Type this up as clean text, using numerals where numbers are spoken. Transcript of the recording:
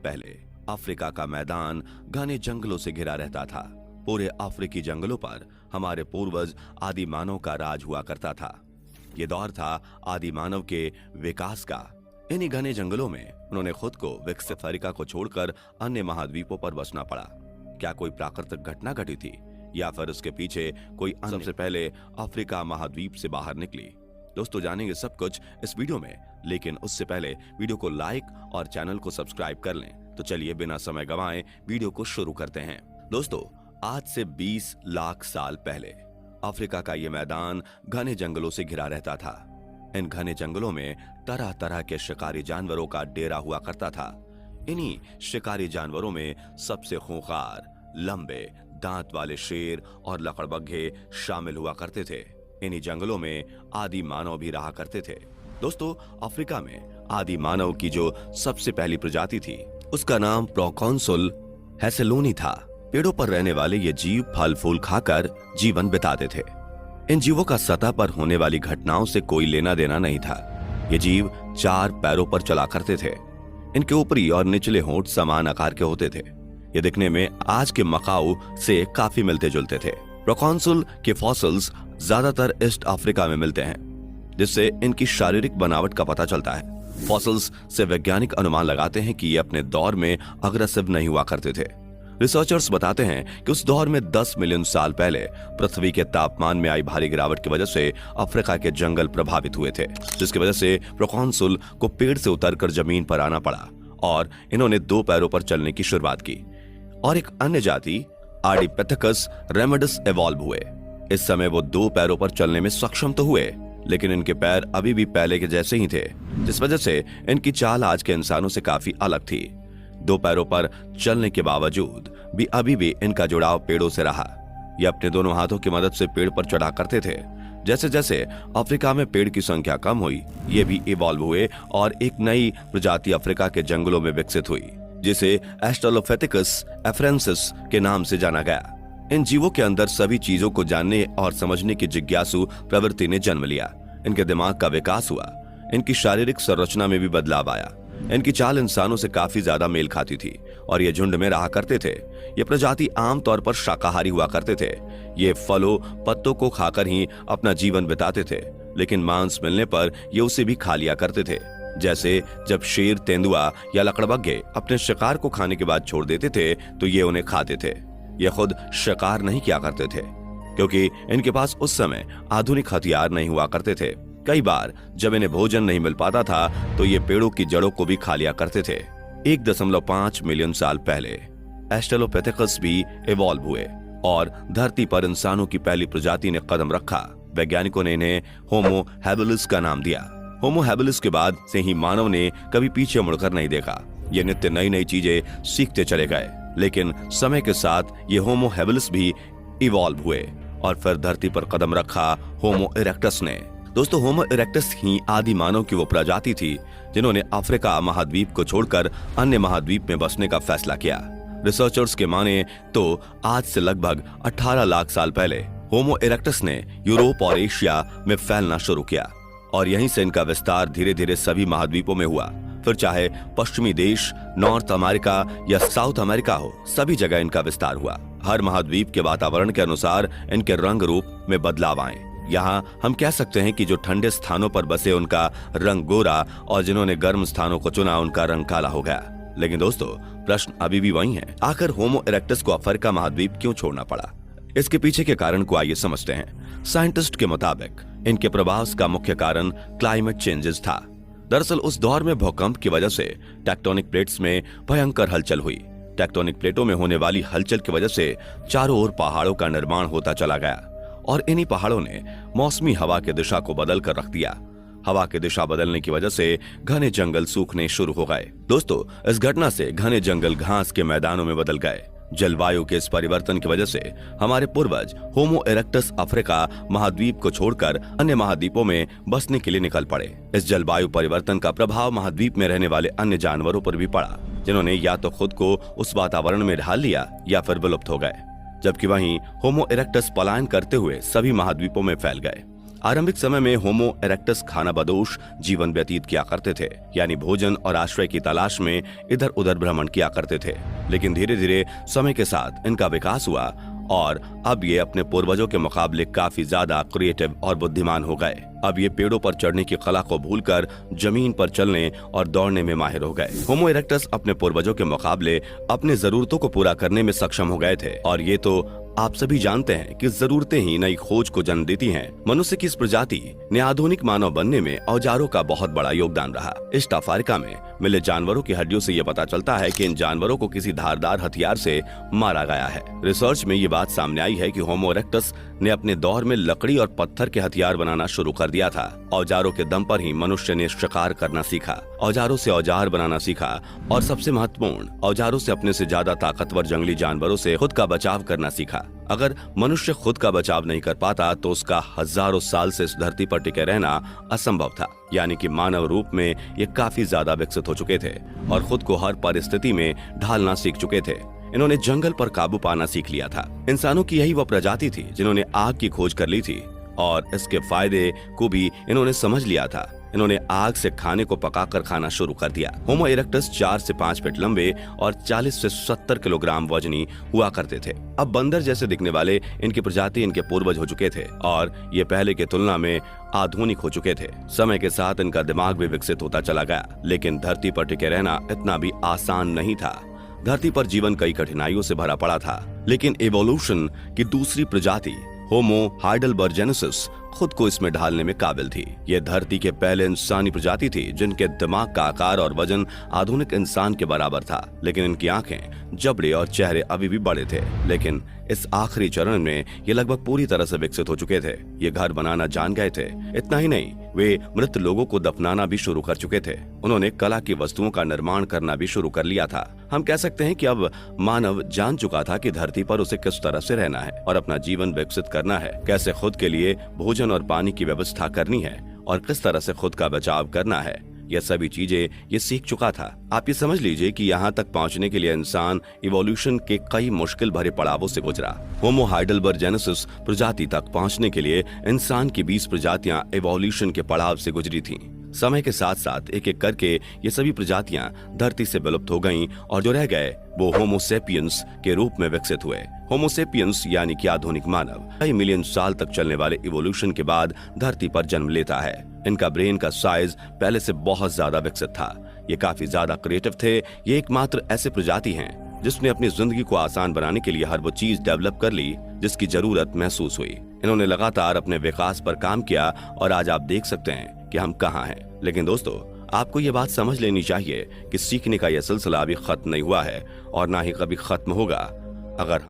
पहले अफ्रीका का मैदान घने जंगलों से घिरा रहता था। पूरे अफ्रीकी जंगलों पर हमारे पूर्वज आदि मानव का राज हुआ करता था। ये दौर था आदि मानव के विकास का। इन्हीं घने जंगलों में उन्होंने खुद को विकसित अफ्रीका को छोड़कर अन्य महाद्वीपों पर बसना पड़ा। क्या कोई प्राकृतिक घटना घटी थी या फिर उसके पीछे कोई सबसे पहले अफ्रीका महाद्वीप से बाहर निकली? दोस्तों, जानेंगे सब कुछ इस वीडियो में, लेकिन उससे पहले वीडियो को लाइक और चैनल को सब्सक्राइब कर लें। तो चलिए बिना समय गंवाए वीडियो को शुरू करते हैं। दोस्तों, आज से 20 लाख साल पहले अफ्रीका का ये मैदान घने जंगलों से घिरा रहता था। इन घने जंगलों में तरह तरह के शिकारी जानवरों का डेरा हुआ करता था। इन्हीं शिकारी जानवरों में सबसे खूंखार, लंबे दांत वाले शेर और लकड़बग्घे शामिल हुआ करते थे। इन्हीं जंगलों में आदि मानव भी रहा करते थे। दोस्तों, अफ्रीका में आदि मानव की जो सबसे पहली प्रजाति थी उसका नाम प्रोकॉन्सुल हेसेलोनी था। पेड़ों पर रहने वाले ये जीव फल फूल खाकर जीवन बिताते थे। इन जीवों का सतह पर होने वाली घटनाओं से कोई लेना देना नहीं था। ये जीव 4 पैरों पर चला करते थे। इनके ऊपरी और निचले होंठ समान आकार के होते थे। ये दिखने में आज के मकाऊ से काफी मिलते जुलते थे। प्रोकॉन्सुल के फॉसिल्स ज्यादातर ईस्ट अफ्रीका में मिलते हैं, जिससे इनकी शारीरिक बनावट का पता चलता है। फॉसिल्स से वैज्ञानिक अनुमान लगाते हैं कि ये अपने दौर में अग्रेसिव नहीं हुआ करते थे। रिसर्चर्स बताते हैं कि उस दौर में 10 मिलियन साल पहले पृथ्वी के तापमान में आई भारी गिरावट की वजह से अफ्रीका के जंगल प्रभावित हुए थे, जिसकी वजह से प्रोकॉन्सुल को पेड़ से उतरकर जमीन पर आना पड़ा और इन्होंने 2 पैरों पर चलने की शुरुआत की। और एक अन्य जाति आर्डिपिथेकस रेमेडिस इवॉल्व हुए। इस समय वो 2 पैरों पर चलने में सक्षम तो हुए, लेकिन इनके पैर अभी भी पहले के जैसे ही थे, जिस वजह से इनकी चाल आज के इंसानों से काफी अलग थी। 2 पैरों पर चलने के बावजूद भी अभी भी इनका जुड़ाव पेड़ों से रहा। ये अपने दोनों हाथों की मदद से पेड़ पर चढ़ा करते थे। जैसे जैसे अफ्रीका में पेड़ की संख्या कम हुई, ये भी इवॉल्व हुए और एक नई प्रजाति अफ्रीका के जंगलों में विकसित हुई, जिसे एस्ट्रोलोपिथेकस एफ्रेंसिस के नाम से जाना गया। इन जीवों के अंदर सभी चीजों को जानने और समझने की जिज्ञासु प्रवृत्ति ने जन्म लिया। इनके दिमाग का विकास हुआ। इनकी शारीरिक संरचना में भी बदलाव आया। इनकी चाल इंसानों से काफी ज्यादा मेल खाती थी और ये झुंड में रहा करते थे। ये प्रजाति आमतौर पर शाकाहारी हुआ करते थे। ये फलों पत्तों को खाकर ही अपना जीवन बिताते थे, लेकिन मांस मिलने पर ये उसे भी खा लिया करते थे। जैसे जब शेर, तेंदुआ या लकड़बग्घे अपने शिकार को खाने के बाद छोड़ देते थे तो ये उन्हें खाते थे। ये खुद शिकार नहीं किया करते थे, क्योंकि इनके पास उस समय आधुनिक हथियार नहीं हुआ करते थे। कई बार जब इन्हें भोजन नहीं मिल पाता था तो ये पेड़ों की जड़ों को भी खा लिया करते थे। 1.5 मिलियन साल पहले एस्ट्रोलोपिथेकस भी इवॉल्व हुए और धरती पर इंसानों की पहली प्रजाति ने कदम रखा। वैज्ञानिकों ने इन्हें होमो हैबिलिस का नाम दिया। होमो हैबिलिस के बाद से ही मानव ने कभी पीछे मुड़कर नहीं देखा। ये नित्य नई नई चीजें सीखते चले गए, लेकिन समय के साथ ये होमो हैबिलिस भी इवॉल्व हुए और फिर धरती पर कदम रखा होमो इरेक्टस ने। दोस्तों, होमो इरेक्टस ही आदि मानव की वो प्रजाति थी जिन्होंने अफ्रीका महाद्वीप को छोड़कर अन्य महाद्वीप में बसने का फैसला किया। रिसर्चर्स के माने तो आज से लगभग 18 लाख साल पहले होमो इरेक्टस ने यूरोप और एशिया में फैलना शुरू किया और यहीं से इनका विस्तार धीरे धीरे सभी महाद्वीपों में हुआ। फिर चाहे पश्चिमी देश, नॉर्थ अमेरिका या साउथ अमेरिका हो, सभी जगह इनका विस्तार हुआ। हर महाद्वीप के वातावरण के अनुसार इनके रंग रूप में बदलाव आए। यहाँ हम कह सकते हैं कि जो ठंडे स्थानों पर बसे उनका रंग गोरा और जिन्होंने गर्म स्थानों को चुना उनका रंग काला हो गया। लेकिन दोस्तों, प्रश्न अभी भी वही है, आखिर होमो इरेक्टस को अफ्रीका महाद्वीप क्यों छोड़ना पड़ा? इसके पीछे के कारण को आइए समझते हैं। साइंटिस्ट के मुताबिक इनके प्रभाव का मुख्य कारण क्लाइमेट चेंजेस था। दरअसल उस दौर में भूकंप की वजह से टेक्टोनिक प्लेट्स में भयंकर हलचल हुई। टेक्टोनिक प्लेटों में होने वाली हलचल की वजह से चारों ओर पहाड़ों का निर्माण होता चला गया और इन्हीं पहाड़ों ने मौसमी हवा की दिशा को बदल कर रख दिया। हवा की दिशा बदलने की वजह से घने जंगल सूखने शुरू हो गए। दोस्तों, इस घटना से घने जंगल घास के मैदानों में बदल गए। जलवायु के इस परिवर्तन की वजह से हमारे पूर्वज होमो इरेक्टस अफ्रीका महाद्वीप को छोड़कर अन्य महाद्वीपों में बसने के लिए निकल पड़े। इस जलवायु परिवर्तन का प्रभाव महाद्वीप में रहने वाले अन्य जानवरों पर भी पड़ा, जिन्होंने या तो खुद को उस वातावरण में ढाल लिया या फिर विलुप्त हो गए, जबकि वहीं होमो इरेक्टस पलायन करते हुए सभी महाद्वीपों में फैल गए। आरंभिक समय में होमो इरेक्टस खानाबदोश जीवन व्यतीत किया करते थे, यानी भोजन और आश्रय की तलाश में इधर उधर भ्रमण किया करते थे। लेकिन धीरे धीरे समय के साथ इनका विकास हुआ और अब ये अपने पूर्वजों के मुकाबले काफी ज्यादा क्रिएटिव और बुद्धिमान हो गए। अब ये पेड़ों पर चढ़ने की कला को भूलकर जमीन पर चलने और दौड़ने में माहिर हो गए। होमो इरेक्टस अपने पूर्वजों के मुकाबले अपनी जरूरतों को पूरा करने में सक्षम हो गए थे, और ये तो आप सभी जानते हैं कि जरूरतें ही नई खोज को जन्म देती हैं। मनुष्य की इस प्रजाति ने आधुनिक मानव बनने में औजारों का बहुत बड़ा योगदान रहा। इस टफारिका में मिले जानवरों की हड्डियों से ये पता चलता है कि इन जानवरों को किसी धारदार हथियार से मारा गया है। रिसर्च में ये बात सामने आई है कि होमो इरेक्टस ने अपने दौर में लकड़ी और पत्थर के हथियार बनाना शुरू कर दिया था। औजारों के दम पर ही मनुष्य ने शिकार करना सीखा, औजारों से औजार बनाना सीखा, और सबसे महत्वपूर्ण, औजारों से अपने से ज्यादा ताकतवर जंगली जानवरों से खुद का बचाव करना सीखा। अगर मनुष्य खुद का बचाव नहीं कर पाता तो उसका हजारों साल से इस धरती पर टिके रहना असंभव था। यानी कि मानव रूप में ये काफी ज्यादा विकसित हो चुके थे और खुद को हर परिस्थिति में ढालना सीख चुके थे। इन्होंने जंगल पर काबू पाना सीख लिया था। इंसानों की यही वो प्रजाति थी जिन्होंने आग की खोज कर ली थी और इसके फायदे को भी इन्होंने समझ लिया था। इन्होंने आग से खाने को पकाकर खाना शुरू कर दिया। होमो इरेक्टस 4 से 5 फीट लंबे और 40 से 70 किलोग्राम वजनी हुआ करते थे। अब बंदर जैसे दिखने वाले इनकी प्रजाति इनके पूर्वज हो चुके थे और ये पहले की तुलना में आधुनिक हो चुके थे। समय के साथ इनका दिमाग भी विकसित होता चला गया, लेकिन धरती पर टिके रहना इतना भी आसान नहीं था। धरती पर जीवन कई कठिनाइयों से भरा पड़ा था, लेकिन इवोल्यूशन की दूसरी प्रजाति होमो हाइडेलबर्जेनेसिस खुद को इसमें ढालने में काबिल थी। यह धरती के पहले इंसानी प्रजाति थी जिनके दिमाग का आकार और वजन आधुनिक इंसान के बराबर था, लेकिन इनकी आंखें, जबड़े और चेहरे अभी भी बड़े थे। लेकिन इस आखिरी चरण में ये लगभग पूरी तरह से विकसित हो चुके थे। ये घर बनाना जान गए थे। इतना ही नहीं, वे मृत लोगों को दफनाना भी शुरू कर चुके थे। उन्होंने कला की वस्तुओं का निर्माण करना भी शुरू कर लिया था। हम कह सकते हैं कि अब मानव जान चुका था कि धरती पर उसे किस तरह से रहना है और अपना जीवन विकसित करना है, कैसे खुद के लिए भोजन और पानी की व्यवस्था करनी है और किस तरह से खुद का बचाव करना है। यह सभी चीजें ये सीख चुका था। आप ये समझ लीजिए कि यहाँ तक पहुँचने के लिए इंसान इवोल्यूशन के कई मुश्किल भरे पड़ावों से गुजरा। होमो हाइडेलबर्जेनेसिस प्रजाति तक पहुँचने के लिए इंसान की 20 प्रजातियां इवोल्यूशन के पड़ाव से गुजरी थीं। समय के साथ साथ एक एक करके ये सभी प्रजातियां धरती से विलुप्त हो गईं और जो रह गए वो होमो सेपियंस के रूप में विकसित हुए। होमो सेपियंस यानी कि आधुनिक मानव कई मिलियन साल तक चलने वाले इवोल्यूशन के बाद धरती पर जन्म लेता है। इनका ब्रेन का साइज पहले से बहुत ज्यादा विकसित था। ये काफी ज्यादा क्रिएटिव थे। ये एकमात्र ऐसे प्रजाति हैं जिसने अपनी जिंदगी को आसान बनाने के लिए हर वो चीज डेवलप कर ली जिसकी जरूरत महसूस हुई। इन्होंने लगातार अपने विकास पर काम किया और आज आप देख सकते हैं कि हम कहाँ हैं। लेकिन दोस्तों, आपको ये बात समझ लेनी चाहिए कि सीखने का यह सिलसिला अभी खत्म नहीं हुआ है और ना ही कभी खत्म होगा। अगर